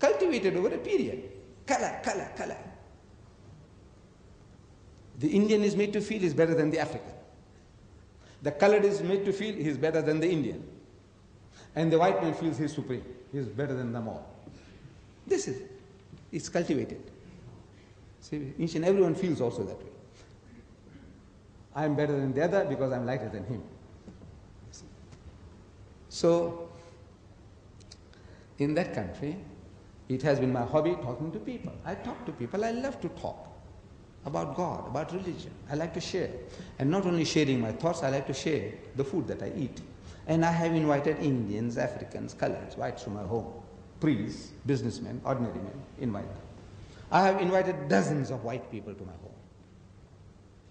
cultivated over a period. Color, color, color. The Indian is made to feel he's better than the African. The colored is made to feel he's better than the Indian. And the white man feels he's supreme. He's better than them all. This is, it's cultivated. See, each and everyone feels also that way. I'm better than the other because I'm lighter than him. So, in that country, it has been my hobby talking to people. I talk to people. I love to talk about God, about religion. I like to share. And not only sharing my thoughts, I like to share the food that I eat. And I have invited Indians, Africans, coloreds, whites to my home. Priests, businessmen, ordinary men, invite them. I have invited dozens of white people to my home.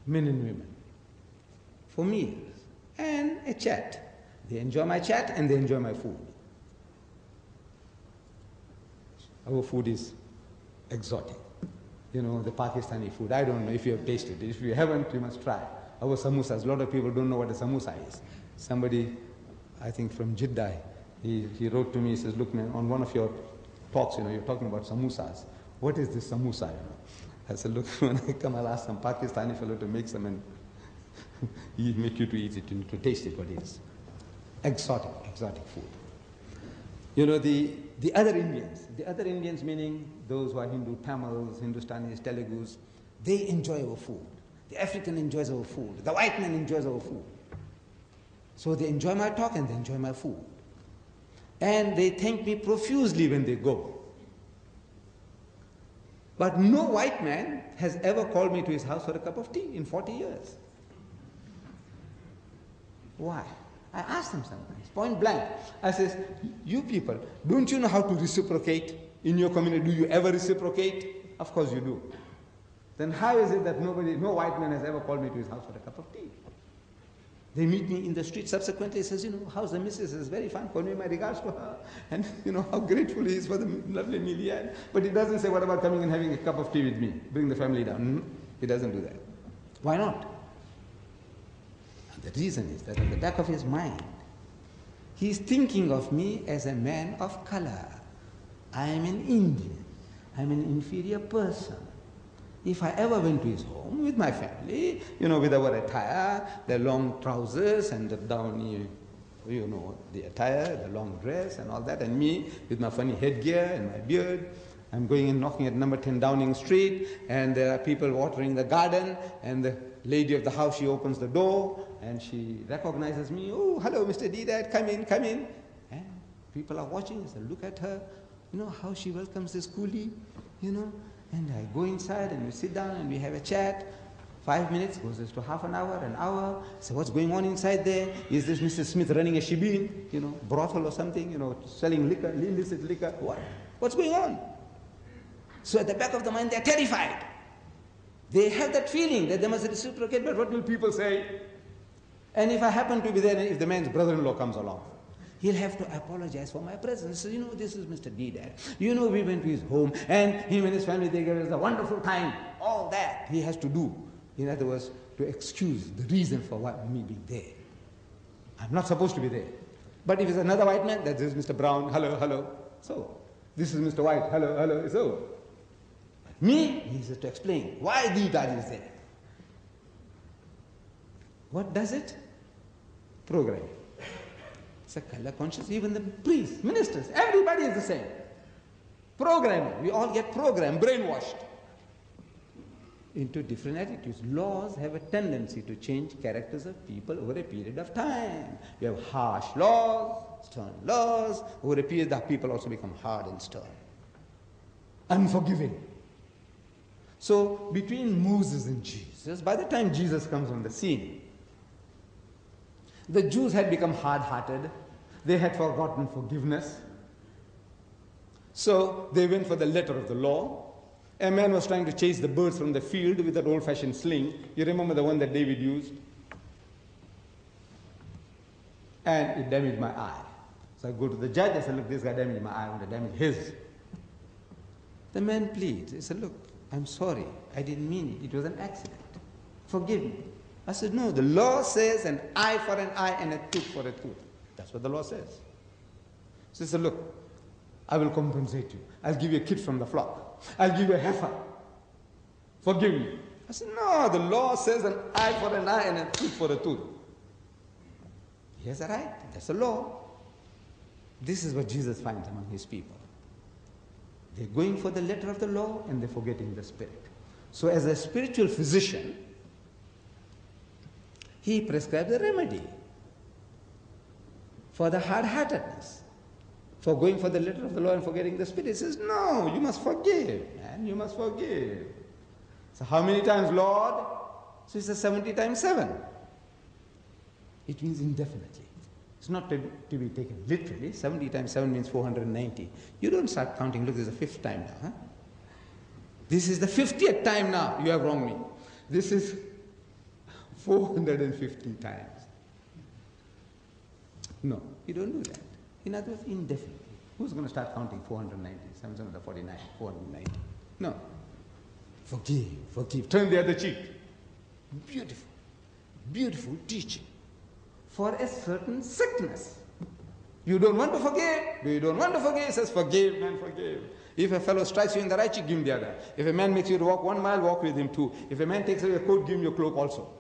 Men and women. For meals and a chat. They enjoy my chat and they enjoy my food. Our food is exotic. You know, the Pakistani food. I don't know if you have tasted it. If you haven't, you must try. Our samosas. A lot of people don't know what a samosa is. Somebody, I think from Jeddah, he wrote to me, he says, look man, on one of your talks, you know, you're talking about samosas. What is this samosa, you know? I said, look, when I come, I'll ask some Pakistani fellow to make some and he'll make you to eat it, to taste it, what it is. Exotic food. You know, the other Indians meaning those who are Hindu, Tamils, Hindustanis, Telugus, they enjoy our food. The African enjoys our food. The white man enjoys our food. So they enjoy my talk and they enjoy my food. And they thank me profusely when they go. But no white man has ever called me to his house for a cup of tea in 40 years. Why? I ask them sometimes, point blank. I says, you people, don't you know how to reciprocate in your community? Do you ever reciprocate? Of course you do. Then how is it that no white man has ever called me to his house for a cup of tea? They meet me in the street subsequently. He says, you know, how's the missus? It's very fine. Convey my regards to her. And you know, how grateful he is for the lovely meal he had. But he doesn't say, what about coming and having a cup of tea with me? Bring the family down. He doesn't do that. Why not? The reason is that at the back of his mind, he is thinking of me as a man of color. I am an Indian. I am an inferior person. If I ever went to his home with my family, you know, with our attire, the long trousers and the downy, you know, the attire, the long dress and all that, and me with my funny headgear and my beard, I'm going and knocking at number 10 Downing Street, and there are people watering the garden, and the lady of the house, she opens the door, and she recognizes me. Oh, hello, Mr. Deedat, come in, come in. And people are watching. I say, look at her. You know how she welcomes this coolie, you know. And I go inside, and we sit down, and we have a chat. 5 minutes goes to half an hour. So what's going on inside there? Is this Mrs. Smith running a shebeen, you know, brothel or something, you know, selling liquor, illicit liquor? What? What's going on? So at the back of the mind, they're terrified. They have that feeling that they must reciprocate, but what will people say? And if I happen to be there, if the man's brother-in-law comes along, he'll have to apologize for my presence. So, you know, this is Mr. Deedat. You know, we went to his home, and him and his family, they gave us a wonderful time. All that he has to do. In other words, to excuse the reason for me being there. I'm not supposed to be there. But if it's another white man, that is Mr. Brown, hello, hello. So, this is Mr. White, hello, hello, so. Me, he has to explain why Deedat is there. What does it? Programming. It's a color conscious. Even the priests, ministers, everybody is the same. Programming. We all get programmed, brainwashed into different attitudes. Laws have a tendency to change characters of people over a period of time. You have harsh laws, stern laws. Over a period, the people also become hard and stern, unforgiving. So between Moses and Jesus, by the time Jesus comes on the scene, the Jews had become hard-hearted. They had forgotten forgiveness. So they went for the letter of the law. A man was trying to chase the birds from the field with that old-fashioned sling. You remember the one that David used? And it damaged my eye. So I go to the judge. I said, look, this guy damaged my eye. I want to damage his. The man pleads. He said, look, I'm sorry. I didn't mean it. It was an accident. Forgive me. I said, no, the law says an eye for an eye and a tooth for a tooth. That's what the law says. So he said, look, I will compensate you. I'll give you a kid from the flock. I'll give you a heifer. Forgive me. I said, no, the law says an eye for an eye and a tooth for a tooth. He has a right. That's the law. This is what Jesus finds among his people. They're going for the letter of the law and they're forgetting the spirit. So as a spiritual physician, he prescribes a remedy for the hard-heartedness, for going for the letter of the law and forgetting the spirit. He says, no, you must forgive, man, you must forgive. So how many times, Lord? So he says 70 times 7. It means indefinitely. It's not to be taken literally. 70 times 7 means 490. You don't start counting. Look, this is the 5th time now. Huh? This is the 50th time now you have wronged me. This is 450 times. No, you don't do that. In other words, indefinitely. Who's going to start counting 490, 749, 490? No. Forgive, forgive. Turn the other cheek. Beautiful, beautiful teaching for a certain sickness. You don't want to forgive. You don't want to forgive. He says, forgive, man, forgive. If a fellow strikes you in the right cheek, give him the other. If a man makes you to walk 1 mile, walk with him 2. If a man takes away your coat, give him your cloak also.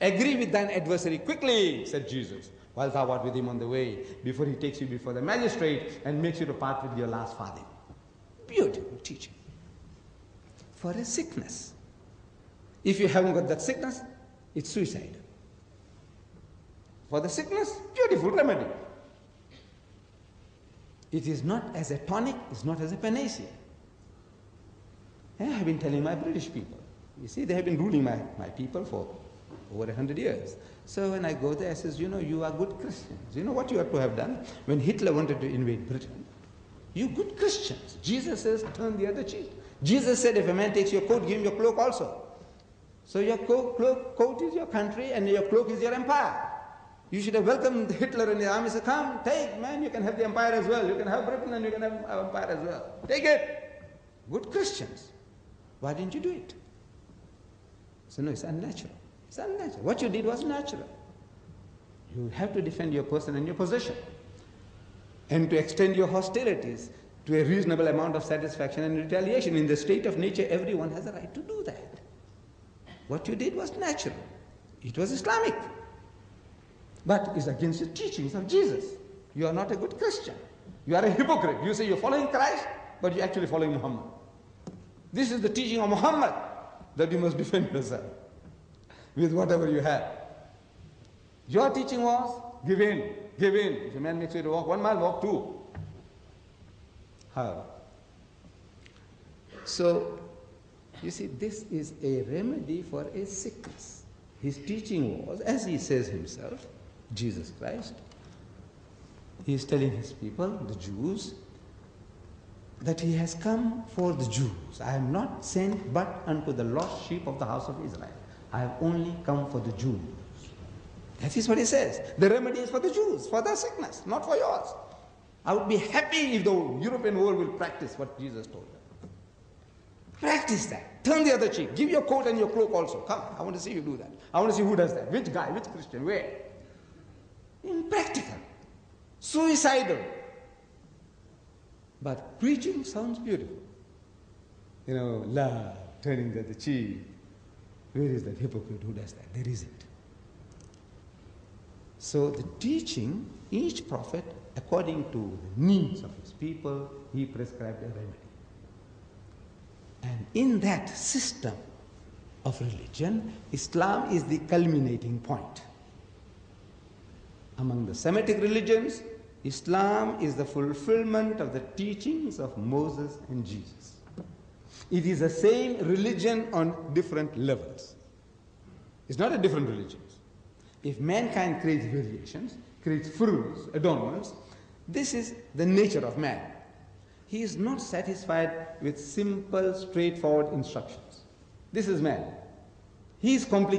Agree with thine adversary quickly, said Jesus, while thou art with him on the way, before he takes you before the magistrate and makes you to part with your last farthing. Beautiful teaching. For a sickness. If you haven't got that sickness, it's suicide. For the sickness, beautiful remedy. It is not as a tonic, it's not as a panacea. I have been telling my British people, you see, they have been ruling my people for over 100 years. So when I go there, I says, you know, you are good Christians. You know what you ought to have done? When Hitler wanted to invade Britain, you good Christians. Jesus says, turn the other cheek. Jesus said, if a man takes your coat, give him your cloak also. So your coat is your country and your cloak is your empire. You should have welcomed Hitler and the army. Said, come, take, man, you can have the empire as well. You can have Britain and you can have our empire as well. Take it. Good Christians. Why didn't you do it? So no, it's unnatural. It's unnatural. What you did was natural. You have to defend your person and your possession. And to extend your hostilities to a reasonable amount of satisfaction and retaliation. In the state of nature, everyone has a right to do that. What you did was natural. It was Islamic. But it's against the teachings of Jesus. You are not a good Christian. You are a hypocrite. You say you're following Christ, but you're actually following Muhammad. This is the teaching of Muhammad, that you must defend yourself with whatever you have. Your teaching was, give in, give in. If a man makes you to walk 1 mile, walk 2. How? So, you see, this is a remedy for a sickness. His teaching was, as he says himself, Jesus Christ, he is telling his people, the Jews, that he has come for the Jews. I am not sent but unto the lost sheep of the house of Israel. I have only come for the Jews. That is what he says. The remedy is for the Jews, for their sickness, not for yours. I would be happy if the European world will practice what Jesus told them. Practice that. Turn the other cheek. Give your coat and your cloak also. Come, I want to see you do that. I want to see who does that. Which guy, which Christian, where? Impractical. Suicidal. But preaching sounds beautiful. You know, love, turning the other cheek. Where is that hypocrite who does that? There isn't. So the teaching, each prophet, according to the needs of his people, he prescribed a remedy. And in that system of religion, Islam is the culminating point. Among the Semitic religions, Islam is the fulfillment of the teachings of Moses and Jesus. It is the same religion on different levels. It's not a different religion. If mankind creates variations, creates frills, adornments, this is the nature of man. He is not satisfied with simple, straightforward instructions. This is man. He is complicated.